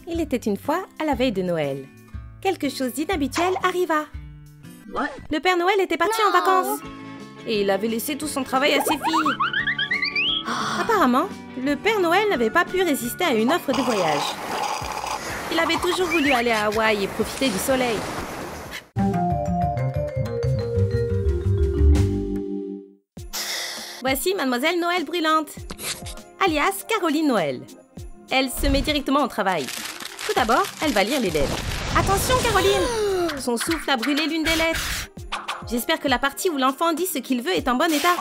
Il était une fois à la veille de Noël. Quelque chose d'inhabituel arriva. Le Père Noël était parti en vacances. Et il avait laissé tout son travail à ses filles. Apparemment, le Père Noël n'avait pas pu résister à une offre de voyage. Il avait toujours voulu aller à Hawaï et profiter du soleil. Voici Mademoiselle Noël Brûlante, alias Caroline Noël. Elle se met directement au travail. Tout d'abord, elle va lire les lettres. Attention, Caroline! Son souffle a brûlé l'une des lettres. J'espère que la partie où l'enfant dit ce qu'il veut est en bon état.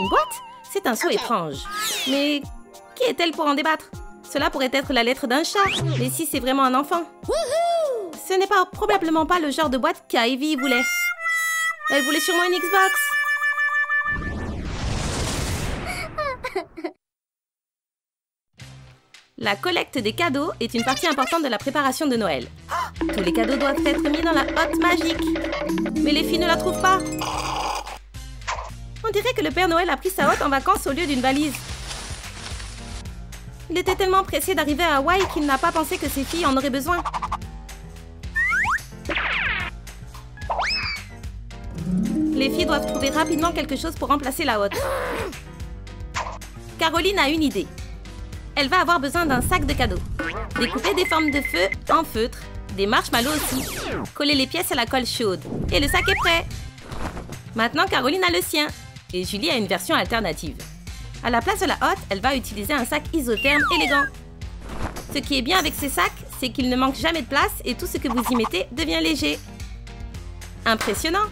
Une boîte? C'est un saut étrange. Mais qui est-elle pour en débattre? Cela pourrait être la lettre d'un chat. Mais si c'est vraiment un enfant? Ce n'est probablement pas le genre de boîte qu'Ivy voulait. Elle voulait sûrement une Xbox. La collecte des cadeaux est une partie importante de la préparation de Noël. Tous les cadeaux doivent être mis dans la hotte magique. Mais les filles ne la trouvent pas. On dirait que le Père Noël a pris sa hotte en vacances au lieu d'une valise. Il était tellement pressé d'arriver à Hawaï qu'il n'a pas pensé que ses filles en auraient besoin. Les filles doivent trouver rapidement quelque chose pour remplacer la hotte. Caroline a une idée. Elle va avoir besoin d'un sac de cadeaux. Découper des formes de feu en feutre, des marshmallows aussi. Coller les pièces à la colle chaude. Et le sac est prêt. Maintenant, Caroline a le sien. Et Julie a une version alternative. À la place de la hotte, elle va utiliser un sac isotherme élégant. Ce qui est bien avec ces sacs, c'est qu'il ne manque jamais de place et tout ce que vous y mettez devient léger. Impressionnant!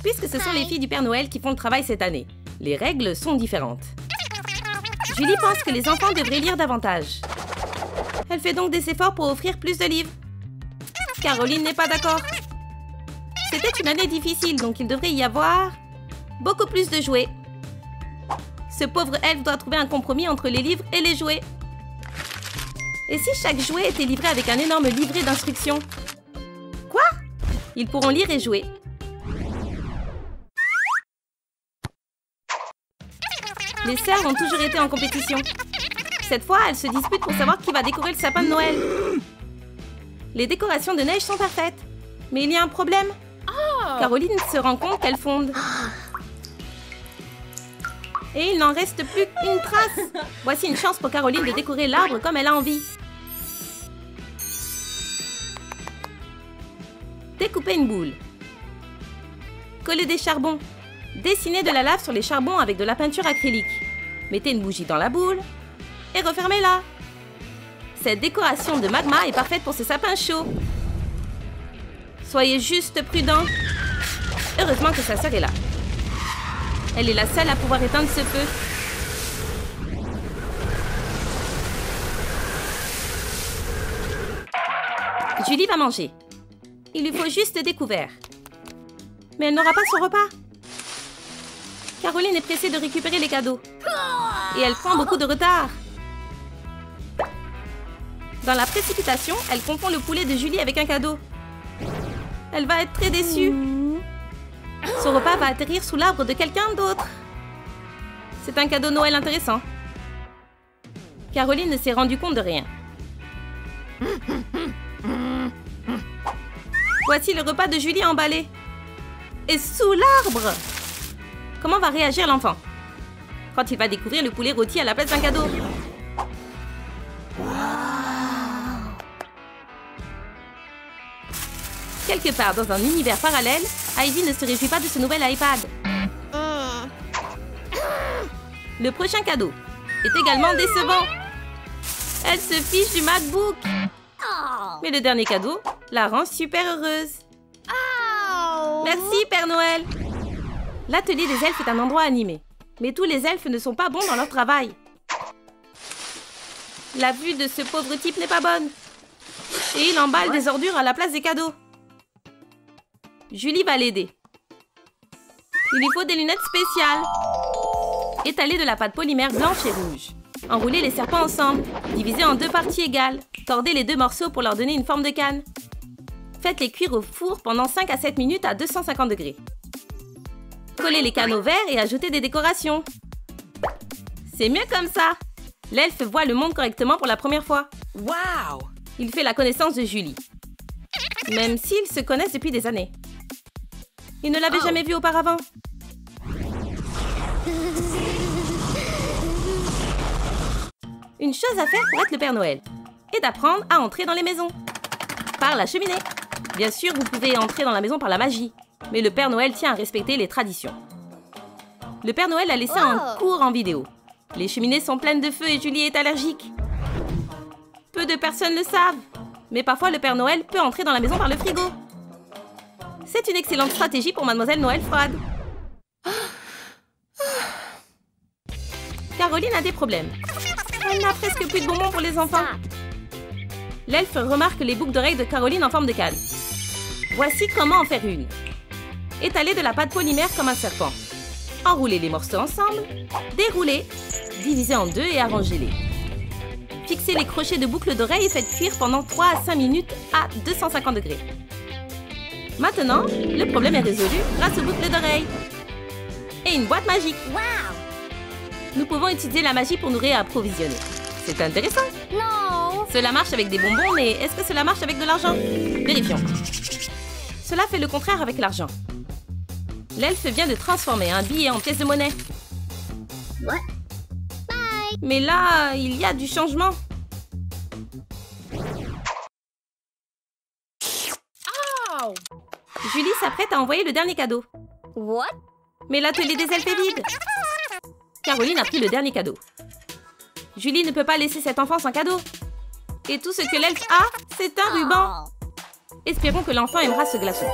Puisque ce sont les filles du Père Noël qui font le travail cette année, les règles sont différentes. Julie pense que les enfants devraient lire davantage. Elle fait donc des efforts pour offrir plus de livres. Caroline n'est pas d'accord. C'était une année difficile, donc il devrait y avoir beaucoup plus de jouets. Ce pauvre elfe doit trouver un compromis entre les livres et les jouets. Et si chaque jouet était livré avec un énorme livret d'instructions? Quoi? Ils pourront lire et jouer. Les sœurs ont toujours été en compétition. Cette fois, elles se disputent pour savoir qui va décorer le sapin de Noël. Les décorations de neige sont parfaites. Mais il y a un problème. Caroline se rend compte qu'elle fonde. Et il n'en reste plus qu'une trace. Voici une chance pour Caroline de décorer l'arbre comme elle a envie. Découper une boule. Coller des charbons. Dessinez de la lave sur les charbons avec de la peinture acrylique. Mettez une bougie dans la boule et refermez-la. Cette décoration de magma est parfaite pour ce sapin chaud. Soyez juste prudents. Heureusement que sa sœur est là. Elle est la seule à pouvoir éteindre ce feu. Julie va manger. Il lui faut juste des couverts. Mais elle n'aura pas son repas. Caroline est pressée de récupérer les cadeaux. Et elle prend beaucoup de retard. Dans la précipitation, elle confond le poulet de Julie avec un cadeau. Elle va être très déçue. Son repas va atterrir sous l'arbre de quelqu'un d'autre. C'est un cadeau Noël intéressant. Caroline ne s'est rendue compte de rien. Voici le repas de Julie emballé. Et sous l'arbre! Comment va réagir l'enfant quand il va découvrir le poulet rôti à la place d'un cadeau? Quelque part dans un univers parallèle, Ivy ne se réjouit pas de ce nouvel iPad. Le prochain cadeau est également décevant. Elle se fiche du MacBook. Mais le dernier cadeau la rend super heureuse. Merci, Père Noël. L'atelier des elfes est un endroit animé. Mais tous les elfes ne sont pas bons dans leur travail. La vue de ce pauvre type n'est pas bonne. Et il emballe des ordures à la place des cadeaux. Julie va l'aider. Il lui faut des lunettes spéciales. Étaler de la pâte polymère blanche et rouge. Enrouler les serpents ensemble. Diviser en 2 parties égales. Tordez les 2 morceaux pour leur donner une forme de canne. Faites-les cuire au four pendant 5 à 7 minutes à 250 degrés. Collez les canaux verts et ajoutez des décorations. C'est mieux comme ça. L'elfe voit le monde correctement pour la première fois. Wow! Il fait la connaissance de Julie. Même s'ils se connaissent depuis des années. Il ne l'avait jamais vue auparavant. Une chose à faire pour être le Père Noël est d'apprendre à entrer dans les maisons. Par la cheminée. Bien sûr, vous pouvez entrer dans la maison par la magie. Mais le Père Noël tient à respecter les traditions. Le Père Noël a laissé un cours en vidéo. Les cheminées sont pleines de feu et Julie est allergique. Peu de personnes le savent. Mais parfois, le Père Noël peut entrer dans la maison par le frigo. C'est une excellente stratégie pour Mademoiselle Noël froide. Caroline a des problèmes. Elle n'a presque plus de bonbons pour les enfants. L'elfe remarque les boucles d'oreilles de Caroline en forme de canne. Voici comment en faire une. Étalez de la pâte polymère comme un serpent. Enroulez les morceaux ensemble. Déroulez. Divisez en deux et arrangez-les. Fixez les crochets de boucles d'oreilles et faites cuire pendant 3 à 5 minutes à 250 degrés. Maintenant, le problème est résolu grâce aux boucles d'oreilles. Et une boîte magique. Nous pouvons utiliser la magie pour nous réapprovisionner. C'est intéressant. Non. Cela marche avec des bonbons, mais est-ce que cela marche avec de l'argent? Vérifions. Cela fait le contraire avec l'argent. L'elfe vient de transformer un billet en pièce de monnaie. What? Mais là, il y a du changement. Oh. Julie s'apprête à envoyer le dernier cadeau. What? Mais l'atelier des elfes est vide. Caroline a pris le dernier cadeau. Julie ne peut pas laisser cet enfant sans cadeau. Et tout ce que l'elfe a, c'est un ruban. Espérons que l'enfant aimera ce glaçon.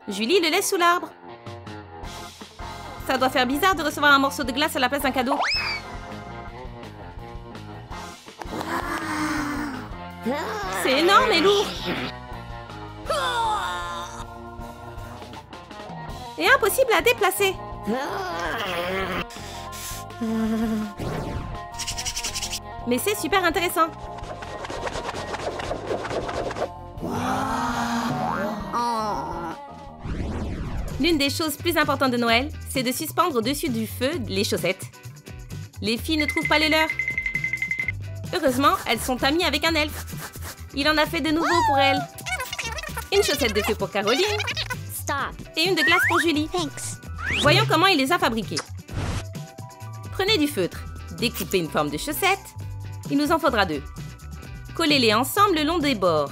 Julie le laisse sous l'arbre. Ça doit faire bizarre de recevoir un morceau de glace à la place d'un cadeau. C'est énorme et lourd. Et impossible à déplacer. Mais c'est super intéressant. L'une des choses plus importantes de Noël, c'est de suspendre au-dessus du feu les chaussettes. Les filles ne trouvent pas les leurs. Heureusement, elles sont amies avec un elfe. Il en a fait de nouveaux pour elles. Une chaussette de feu pour Caroline. Stop. Et une de glace pour Julie. Thanks. Voyons comment il les a fabriquées. Prenez du feutre, découpez une forme de chaussette. Il nous en faudra 2. Collez-les ensemble le long des bords.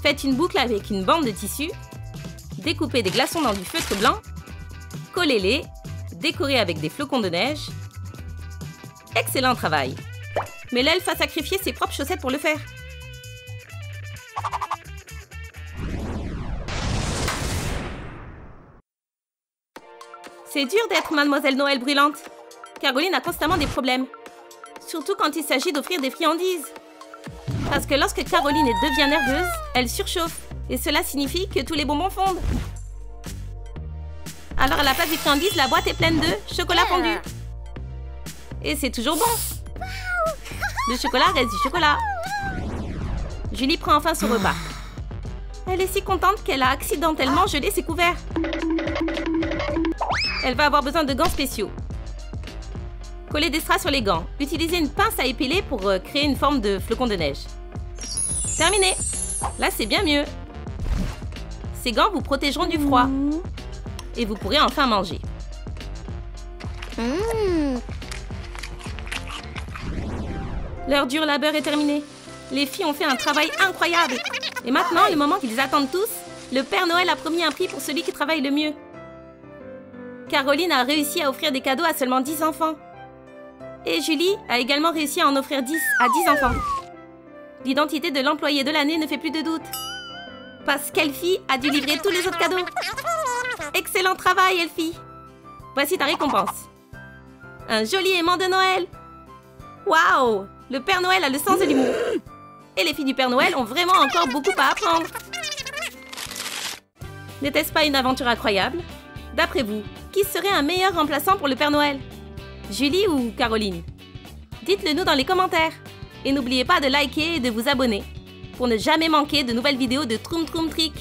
Faites une boucle avec une bande de tissu. Découpez des glaçons dans du feutre blanc. Collez-les. Décorez avec des flocons de neige. Excellent travail. Mais l'elfe a sacrifié ses propres chaussettes pour le faire. C'est dur d'être Mademoiselle Noël brûlante. Caroline a constamment des problèmes. Surtout quand il s'agit d'offrir des friandises. Parce que lorsque Caroline devient nerveuse, elle surchauffe. Et cela signifie que tous les bonbons fondent. Alors à la place des friandises, la boîte est pleine de chocolat fondu. Et c'est toujours bon. Le chocolat reste du chocolat. Julie prend enfin son repas. Elle est si contente qu'elle a accidentellement gelé ses couverts. Elle va avoir besoin de gants spéciaux. Collez des strass sur les gants. Utilisez une pince à épiler pour créer une forme de flocon de neige. Terminé. Là, c'est bien mieux. Ces gants vous protégeront du froid. Et vous pourrez enfin manger. Leur dur labeur est terminé. Les filles ont fait un travail incroyable. Et maintenant, le moment qu'ils attendent tous, le Père Noël a promis un prix pour celui qui travaille le mieux. Caroline a réussi à offrir des cadeaux à seulement 10 enfants. Et Julie a également réussi à en offrir 10 à 10 enfants. L'identité de l'employé de l'année ne fait plus de doute. Parce qu'Elfie a dû livrer tous les autres cadeaux. Excellent travail, Elfie. Voici ta récompense. Un joli aimant de Noël. Waouh! Le Père Noël a le sens de l'humour. Et les filles du Père Noël ont vraiment encore beaucoup à apprendre. N'était-ce pas une aventure incroyable? D'après vous, qui serait un meilleur remplaçant pour le Père Noël? Julie ou Caroline? Dites-le nous dans les commentaires. Et n'oubliez pas de liker et de vous abonner pour ne jamais manquer de nouvelles vidéos de Troum Troum Trick.